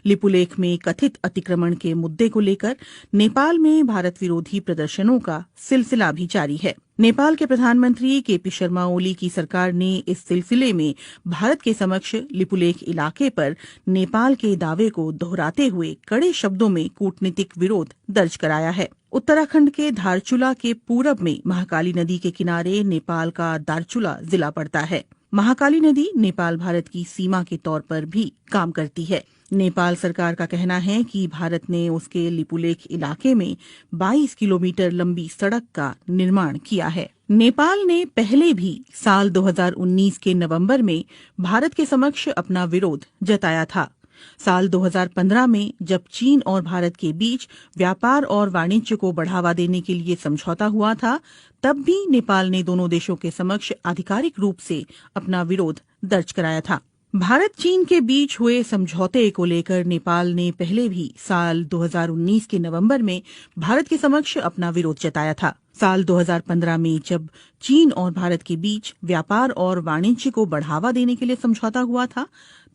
लिपुलेख में कथित अतिक्रमण के मुद्दे को लेकर नेपाल में भारत विरोधी प्रदर्शनों का सिलसिला भी जारी है। नेपाल के प्रधानमंत्री केपी शर्मा ओली की सरकार ने इस सिलसिले में भारत के समक्ष लिपुलेख इलाके पर नेपाल के दावे को दोहराते हुए कड़े शब्दों में कूटनीतिक विरोध दर्ज कराया है। उत्तराखंड के धारचूला के पूरब में महाकाली नदी के किनारे नेपाल का दारचूला जिला पड़ता है। महाकाली नदी नेपाल भारत की सीमा के तौर पर भी काम करती है। नेपाल सरकार का कहना है कि भारत ने उसके लिपुलेख इलाके में 22 किलोमीटर लंबी सड़क का निर्माण किया है। नेपाल ने पहले भी साल 2019 के नवंबर में भारत के समक्ष अपना विरोध जताया था। साल 2015 में जब चीन और भारत के बीच व्यापार और वाणिज्य को बढ़ावा देने के लिए समझौता हुआ था, तब भी नेपाल ने दोनों देशों के समक्ष आधिकारिक रूप से अपना विरोध दर्ज कराया था। भारत चीन के बीच हुए समझौते को लेकर नेपाल ने पहले भी साल 2019 के नवंबर में भारत के समक्ष अपना विरोध जताया था। साल 2015 में जब चीन और भारत के बीच व्यापार और वाणिज्य को बढ़ावा देने के लिए समझौता हुआ था,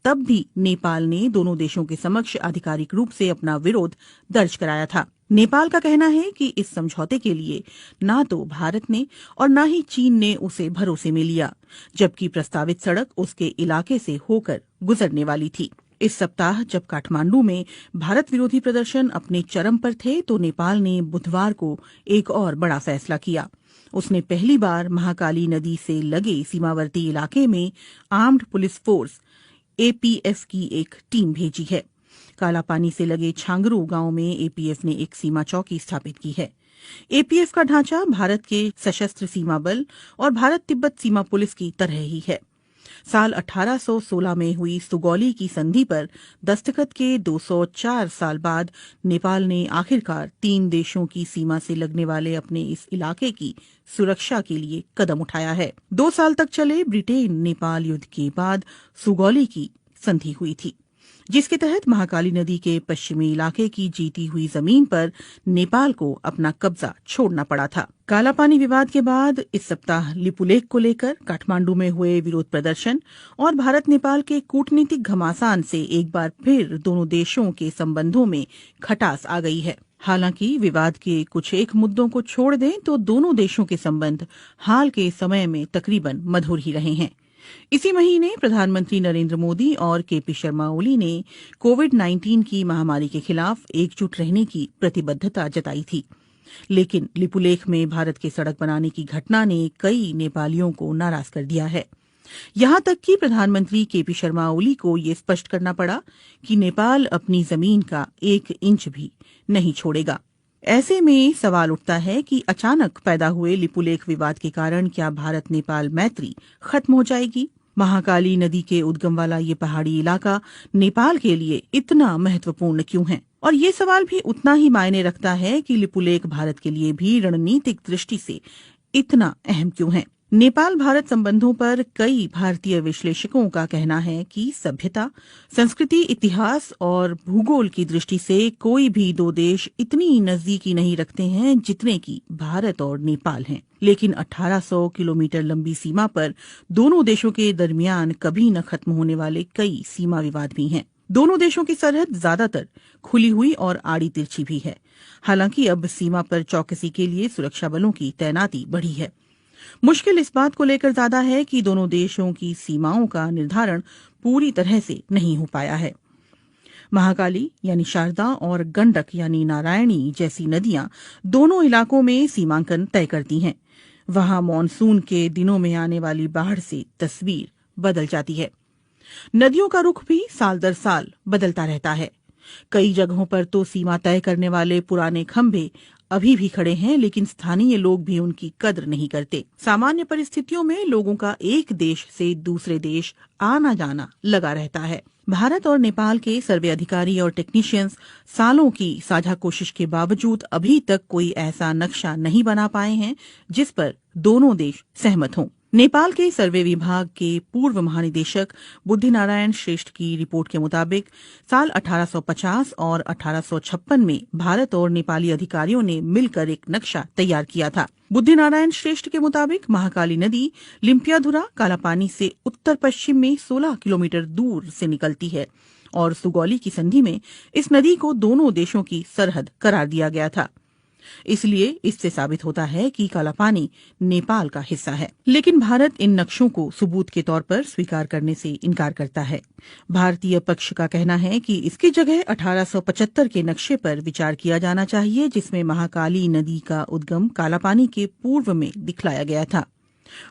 तब भी नेपाल ने दोनों देशों के समक्ष आधिकारिक रूप से अपना विरोध दर्ज कराया था। नेपाल का कहना है कि इस समझौते के लिए न तो भारत ने और न ही चीन ने उसे भरोसे में लिया, जबकि प्रस्तावित सड़क उसके इलाके से होकर गुजरने वाली थी। इस सप्ताह जब काठमांडू में भारत विरोधी प्रदर्शन अपने चरम पर थे, तो नेपाल ने बुधवार को एक और बड़ा फैसला किया। उसने पहली बार महाकाली नदी से लगे सीमावर्ती इलाके में आर्म्ड पुलिस फोर्स एपीएफ की एक टीम भेजी है। कालापानी से लगे छांगरू गांव में एपीएफ ने एक सीमा चौकी स्थापित की है। एपीएफ का ढांचा भारत के सशस्त्र सीमा बल और भारत तिब्बत सीमा पुलिस की तरह ही है। साल 1816 में हुई सुगौली की संधि पर दस्तखत के 204 साल बाद नेपाल ने आखिरकार 3 देशों की सीमा से लगने वाले अपने इस इलाके की सुरक्षा के लिए कदम उठाया है। 2 साल तक चले ब्रिटेन नेपाल युद्ध के बाद सुगौली की संधि हुई थी, जिसके तहत महाकाली नदी के पश्चिमी इलाके की जीती हुई जमीन पर नेपाल को अपना कब्जा छोड़ना पड़ा था। कालापानी विवाद के बाद इस सप्ताह लिपुलेख को लेकर काठमांडू में हुए विरोध प्रदर्शन और भारत नेपाल के कूटनीतिक घमासान से एक बार फिर दोनों देशों के संबंधों में खटास आ गई है। हालांकि विवाद के कुछ एक मुद्दों को छोड़ दें तो दोनों देशों के संबंध हाल के समय में तकरीबन मधुर ही रहे हैं। इसी महीने प्रधानमंत्री नरेंद्र मोदी और केपी शर्मा ओली ने कोविड-19 की महामारी के खिलाफ एकजुट रहने की प्रतिबद्धता जताई थी, लेकिन लिपुलेख में भारत के सड़क बनाने की घटना ने कई नेपालियों को नाराज कर दिया है। यहां तक कि प्रधानमंत्री केपी शर्मा ओली को ये स्पष्ट करना पड़ा कि नेपाल अपनी जमीन का 1 इंच भी नहीं छोड़ेगा। ऐसे में सवाल उठता है कि अचानक पैदा हुए लिपुलेख विवाद के कारण क्या भारत नेपाल मैत्री खत्म हो जाएगी? महाकाली नदी के उद्गम वाला ये पहाड़ी इलाका नेपाल के लिए इतना महत्वपूर्ण क्यों है? और ये सवाल भी उतना ही मायने रखता है कि लिपुलेख भारत के लिए भी रणनीतिक दृष्टि से इतना अहम क्यों है? नेपाल भारत संबंधों पर कई भारतीय विश्लेषकों का कहना है कि सभ्यता, संस्कृति, इतिहास और भूगोल की दृष्टि से कोई भी 2 देश इतनी नजदीकी नहीं रखते हैं जितने कि भारत और नेपाल हैं। लेकिन 1800 किलोमीटर लंबी सीमा पर दोनों देशों के दरमियान कभी न खत्म होने वाले कई सीमा विवाद भी हैं। दोनों देशों की सरहद ज्यादातर खुली हुई और आड़ी तिरछी भी है। हालांकि अब सीमा पर चौकसी के लिए सुरक्षा बलों की तैनाती बढ़ी है। मुश्किल इस बात को लेकर ज्यादा है कि दोनों देशों की सीमाओं का निर्धारण पूरी तरह से नहीं हो पाया है। महाकाली यानी शारदा और गंडक यानी नारायणी जैसी नदियां दोनों इलाकों में सीमांकन तय करती हैं। वहां मॉनसून के दिनों में आने वाली बाढ़ से तस्वीर बदल जाती है। नदियों का रुख भी साल दर साल बदलता रहता है। कई जगहों पर तो सीमा तय करने वाले पुराने खंभे अभी भी खड़े हैं, लेकिन स्थानीय लोग भी उनकी कद्र नहीं करते। सामान्य परिस्थितियों में लोगों का एक देश से दूसरे देश आना जाना लगा रहता है। भारत और नेपाल के सर्वे अधिकारी और टेक्नीशियंस सालों की साझा कोशिश के बावजूद अभी तक कोई ऐसा नक्शा नहीं बना पाए हैं जिस पर दोनों देश सहमत हों। नेपाल के सर्वे विभाग के पूर्व महानिदेशक बुद्धिनारायण श्रेष्ठ की रिपोर्ट के मुताबिक साल 1850 और 1856 में भारत और नेपाली अधिकारियों ने मिलकर एक नक्शा तैयार किया था। बुद्धिनारायण श्रेष्ठ के मुताबिक महाकाली नदी लिम्पियाधुरा कालापानी से उत्तर पश्चिम में 16 किलोमीटर दूर से निकलती है और सुगौली की संधि में इस नदी को दोनों देशों की सरहद करार दिया गया था। इसलिए इससे साबित होता है कि कालापानी नेपाल का हिस्सा है। लेकिन भारत इन नक्शों को सबूत के तौर पर स्वीकार करने से इनकार करता है। भारतीय पक्ष का कहना है कि इसकी जगह 1875 के नक्शे पर विचार किया जाना चाहिए, जिसमें महाकाली नदी का उद्गम कालापानी के पूर्व में दिखलाया गया था।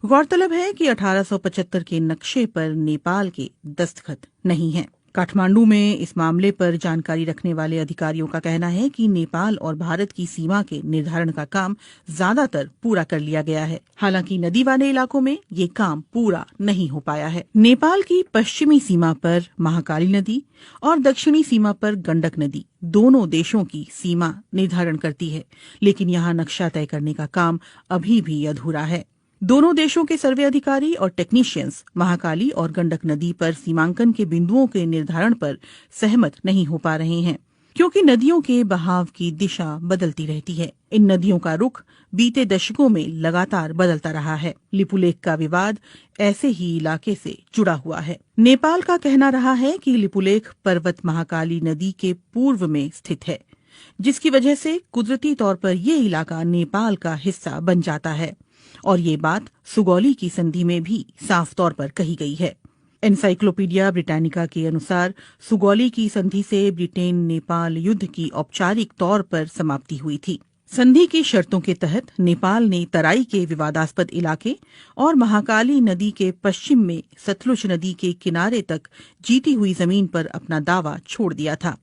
गौरतलब है कि 1875 के नक्शे पर नेपाल के दस्तखत नहीं हैं। काठमांडू में इस मामले पर जानकारी रखने वाले अधिकारियों का कहना है कि नेपाल और भारत की सीमा के निर्धारण का काम ज्यादातर पूरा कर लिया गया है। हालांकि नदी वाले इलाकों में ये काम पूरा नहीं हो पाया है। नेपाल की पश्चिमी सीमा पर महाकाली नदी और दक्षिणी सीमा पर गंडक नदी दोनों देशों की सीमा निर्धारण करती है, लेकिन यहाँ नक्शा तय करने का काम अभी भी अधूरा है। दोनों देशों के सर्वे अधिकारी और टेक्नीशियंस महाकाली और गंडक नदी पर सीमांकन के बिंदुओं के निर्धारण पर सहमत नहीं हो पा रहे हैं, क्योंकि नदियों के बहाव की दिशा बदलती रहती है। इन नदियों का रुख बीते दशकों में लगातार बदलता रहा है। लिपुलेख का विवाद ऐसे ही इलाके से जुड़ा हुआ है। नेपाल का कहना रहा है कि लिपुलेख पर्वत महाकाली नदी के पूर्व में स्थित है, जिसकी वजह से कुदरती तौर पर ये इलाका नेपाल का हिस्सा बन जाता है, और ये बात सुगौली की संधि में भी साफ तौर पर कही गई है। एनसाइक्लोपीडिया ब्रिटानिका के अनुसार सुगौली की संधि से ब्रिटेन नेपाल युद्ध की औपचारिक तौर पर समाप्ति हुई थी। संधि की शर्तों के तहत नेपाल ने तराई के विवादास्पद इलाके और महाकाली नदी के पश्चिम में सतलुज नदी के किनारे तक जीती हुई जमीन पर अपना दावा छोड़ दिया था।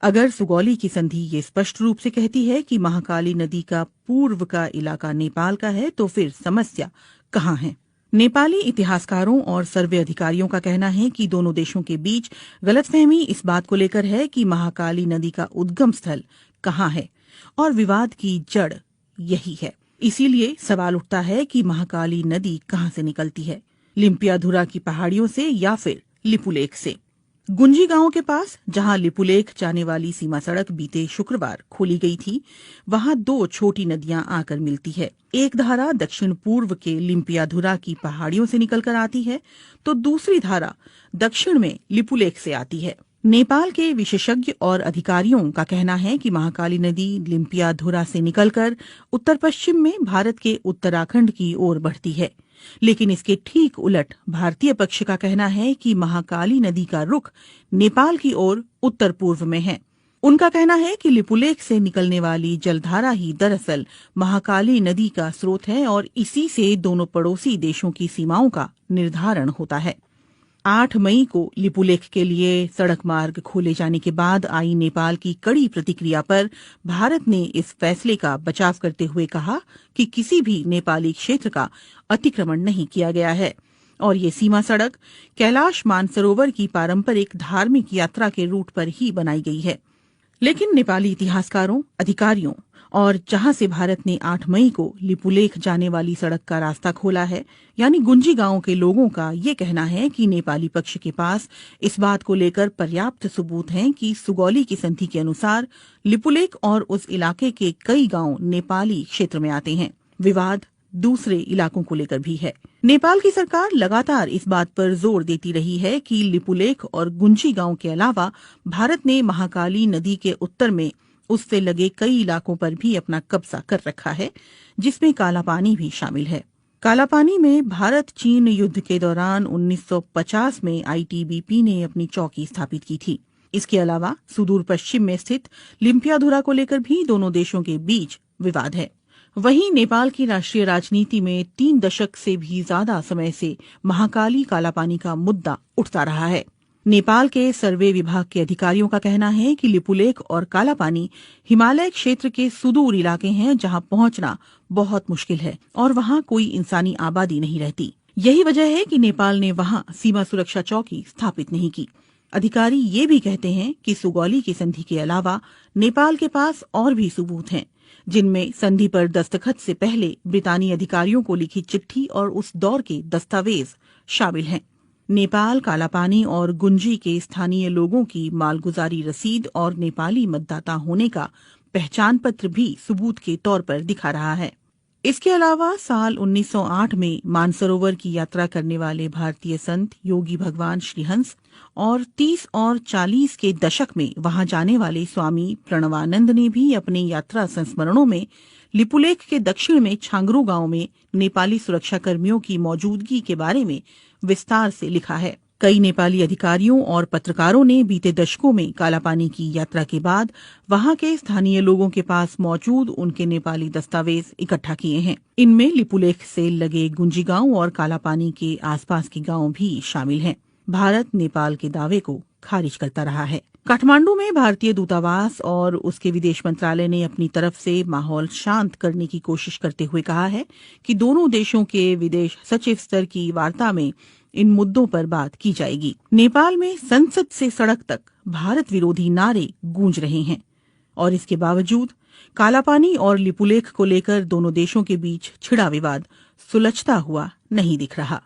अगर सुगौली की संधि ये स्पष्ट रूप से कहती है कि महाकाली नदी का पूर्व का इलाका नेपाल का है, तो फिर समस्या कहाँ है? नेपाली इतिहासकारों और सर्वे अधिकारियों का कहना है कि दोनों देशों के बीच गलतफहमी इस बात को लेकर है कि महाकाली नदी का उद्गम स्थल कहाँ है, और विवाद की जड़ यही है। इसीलिए सवाल उठता है कि महाकाली नदी कहाँ से निकलती है, लिम्पियाधुरा की पहाड़ियों से या फिर लिपुलेख से? गुंजी गांव के पास जहां लिपुलेख जाने वाली सीमा सड़क बीते शुक्रवार खोली गई थी, वहां दो छोटी नदियां आकर मिलती है। एक धारा दक्षिण पूर्व के लिम्पियाधुरा की पहाड़ियों से निकलकर आती है, तो दूसरी धारा दक्षिण में लिपुलेख से आती है। नेपाल के विशेषज्ञ और अधिकारियों का कहना है कि महाकाली नदी लिम्पियाधुरा से निकलकर उत्तर पश्चिम में भारत के उत्तराखंड की ओर बढ़ती है, लेकिन इसके ठीक उलट भारतीय पक्ष का कहना है कि महाकाली नदी का रुख नेपाल की ओर उत्तर पूर्व में है। उनका कहना है कि लिपुलेख से निकलने वाली जलधारा ही दरअसल महाकाली नदी का स्रोत है और इसी से दोनों पड़ोसी देशों की सीमाओं का निर्धारण होता है। 8 मई को लिपुलेख के लिए सड़क मार्ग खोले जाने के बाद आई नेपाल की कड़ी प्रतिक्रिया पर भारत ने इस फैसले का बचाव करते हुए कहा कि किसी भी नेपाली क्षेत्र का अतिक्रमण नहीं किया गया है और ये सीमा सड़क कैलाश मानसरोवर की पारंपरिक धार्मिक यात्रा के रूट पर ही बनाई गई है। लेकिन नेपाली इतिहासकारों, अधिकारियों और जहां से भारत ने 8 मई को लिपुलेख जाने वाली सड़क का रास्ता खोला है, यानी गुंजी गांव के लोगों का ये कहना है कि नेपाली पक्ष के पास इस बात को लेकर पर्याप्त सबूत हैं कि सुगौली की संधि के अनुसार लिपुलेख और उस इलाके के कई गांव नेपाली क्षेत्र में आते हैं। विवाद दूसरे इलाकों को लेकर भी है। नेपाल की सरकार लगातार इस बात पर जोर देती रही है कि लिपुलेख और गुंजी गांव के अलावा भारत ने महाकाली नदी के उत्तर में उससे लगे कई इलाकों पर भी अपना कब्जा कर रखा है, जिसमें कालापानी भी शामिल है। कालापानी में भारत चीन युद्ध के दौरान 1950 में आईटीबीपी ने अपनी चौकी स्थापित की थी। इसके अलावा सुदूर पश्चिम में स्थित लिम्पियाधुरा को लेकर भी दोनों देशों के बीच विवाद है। वहीं नेपाल की राष्ट्रीय राजनीति में 3 दशक से भी ज्यादा समय से महाकाली कालापानी का मुद्दा उठता रहा है। नेपाल के सर्वे विभाग के अधिकारियों का कहना है कि लिपुलेख और कालापानी हिमालय क्षेत्र के सुदूर इलाके हैं, जहां पहुंचना बहुत मुश्किल है और वहां कोई इंसानी आबादी नहीं रहती। यही वजह है कि नेपाल ने वहां सीमा सुरक्षा चौकी स्थापित नहीं की। अधिकारी ये भी कहते हैं कि सुगौली की संधि के अलावा नेपाल के पास और भी सबूत हैं, जिनमें संधि पर दस्तखत से पहले ब्रितानी अधिकारियों को लिखी चिट्ठी और उस दौर के दस्तावेज शामिल हैं। नेपाल कालापानी और गुंजी के स्थानीय लोगों की मालगुजारी रसीद और नेपाली मतदाता होने का पहचान पत्र भी सबूत के तौर पर दिखा रहा है। इसके अलावा साल 1908 में मानसरोवर की यात्रा करने वाले भारतीय संत योगी भगवान श्रीहंस और 30 और 40 के दशक में वहां जाने वाले स्वामी प्रणवानंद ने भी अपने यात्रा संस्मरणों में लिपुलेख के दक्षिण में छांगरू गांव में नेपाली सुरक्षा कर्मियों की मौजूदगी के बारे में विस्तार से लिखा है। कई नेपाली अधिकारियों और पत्रकारों ने बीते दशकों में कालापानी की यात्रा के बाद वहां के स्थानीय लोगों के पास मौजूद उनके नेपाली दस्तावेज इकट्ठा किए हैं। इनमें लिपुलेख से लगे गुंजी गांव और कालापानी के आसपास के गांव भी शामिल हैं। भारत नेपाल के दावे को खारिज करता रहा है। काठमांडू में भारतीय दूतावास और उसके विदेश मंत्रालय ने अपनी तरफ से माहौल शांत करने की कोशिश करते हुए कहा है कि दोनों देशों के विदेश सचिव स्तर की वार्ता में इन मुद्दों पर बात की जाएगी। नेपाल में संसद से सड़क तक भारत विरोधी नारे गूंज रहे हैं और इसके बावजूद कालापानी और लिपुलेख को लेकर दोनों देशों के बीच छिड़ा विवाद सुलझता हुआ नहीं दिख रहा।